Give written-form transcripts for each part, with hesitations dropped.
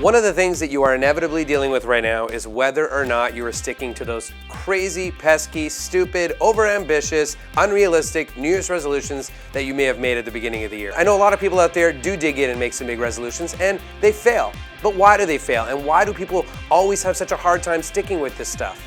One of the things that you are inevitably dealing with right now is whether or not you are sticking to those crazy, pesky, stupid, overambitious, unrealistic New Year's resolutions that you may have made at the beginning of the year. I know a lot of people out there do dig in and make some big resolutions and they fail. But why do they fail? And why do people always have such a hard time sticking with this stuff?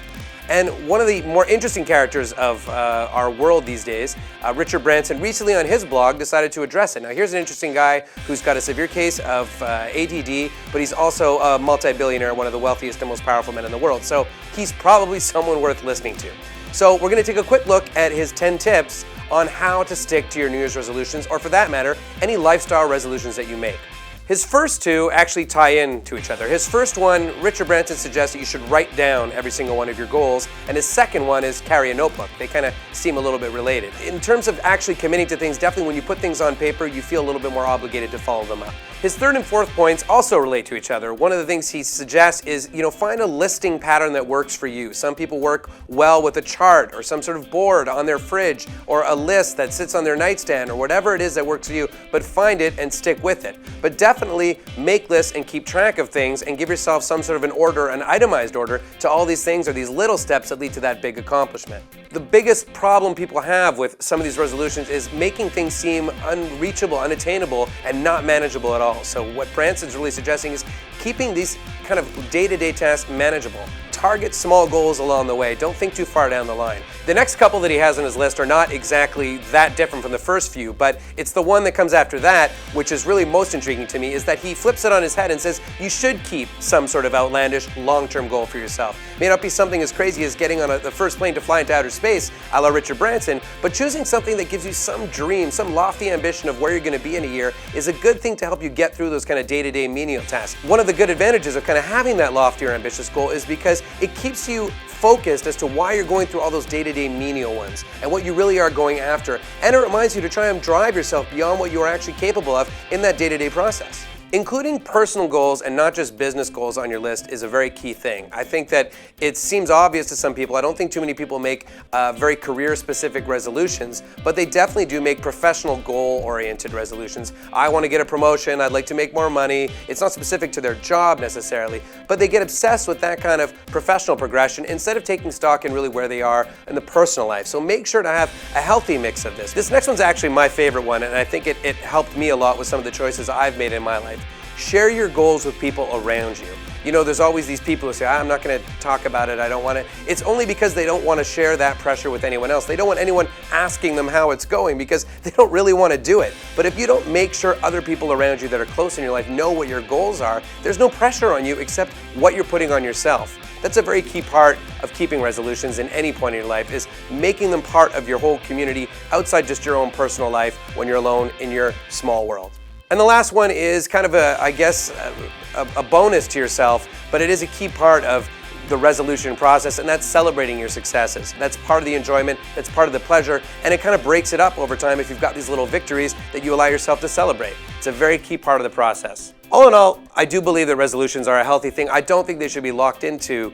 And one of the more interesting characters of our world these days, Richard Branson, recently on his blog decided to address it. Now here's an interesting guy who's got a severe case of ADD, but he's also a multi-billionaire, one of the wealthiest and most powerful men in the world. So he's probably someone worth listening to. So we're going to take a quick look at his 10 tips on how to stick to your New Year's resolutions, or for that matter, any lifestyle resolutions that you make. His first two actually tie in to each other. His first one, Richard Branson suggests that you should write down every single one of your goals, and his second one is carry a notebook. They kind of seem a little bit related. In terms of actually committing to things, definitely when you put things on paper, you feel a little bit more obligated to follow them up. His third and fourth points also relate to each other. One of the things he suggests is, find a listing pattern that works for you. Some people work well with a chart or some sort of board on their fridge or a list that sits on their nightstand or whatever it is that works for you, but find it and stick with it. But definitely make lists and keep track of things and give yourself some sort of an order, an itemized order to all these things or these little steps that lead to that big accomplishment. The biggest problem people have with some of these resolutions is making things seem unreachable, unattainable, and not manageable at all. So what Branson's really suggesting is keeping these kind of day-to-day tasks manageable. Target small goals along the way. Don't think too far down the line. The next couple that he has on his list are not exactly that different from the first few, but it's the one that comes after that, which is really most intriguing to me, is that he flips it on his head and says you should keep some sort of outlandish long-term goal for yourself. It may not be something as crazy as getting on the first plane to fly into outer space, a la Richard Branson, but choosing something that gives you some dream, some lofty ambition of where you're going to be in a year is a good thing to help you get through those kind of day-to-day menial tasks. One of the good advantages of kind of having that loftier ambitious goal is because it keeps you focused as to why you're going through all those day-to-day menial ones and what you really are going after. And it reminds you to try and drive yourself beyond what you are actually capable of in that day-to-day process. Including personal goals and not just business goals on your list is a very key thing. I think that it seems obvious to some people. I don't think too many people make very career-specific resolutions, but they definitely do make professional goal-oriented resolutions. I want to get a promotion, I'd like to make more money. It's not specific to their job necessarily, but they get obsessed with that kind of professional progression instead of taking stock in really where they are in the personal life. So make sure to have a healthy mix of this. This next one's actually my favorite one, and I think it helped me a lot with some of the choices I've made in my life. Share your goals with people around you. There's always these people who say, I'm not going to talk about it, I don't want it. It's only because they don't want to share that pressure with anyone else. They don't want anyone asking them how it's going because they don't really want to do it. But if you don't make sure other people around you that are close in your life know what your goals are, there's no pressure on you except what you're putting on yourself. That's a very key part of keeping resolutions in any point in your life, is making them part of your whole community outside just your own personal life when you're alone in your small world. And the last one is kind of a bonus to yourself, but it is a key part of the resolution process, and that's celebrating your successes. That's part of the enjoyment, that's part of the pleasure, and it kind of breaks it up over time if you've got these little victories that you allow yourself to celebrate. It's a very key part of the process. All in all, I do believe that resolutions are a healthy thing. I don't think they should be locked into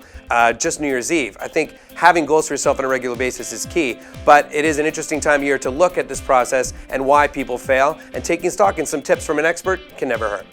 just New Year's Eve. I think having goals for yourself on a regular basis is key, but it is an interesting time of year to look at this process and why people fail, and taking stock in some tips from an expert can never hurt.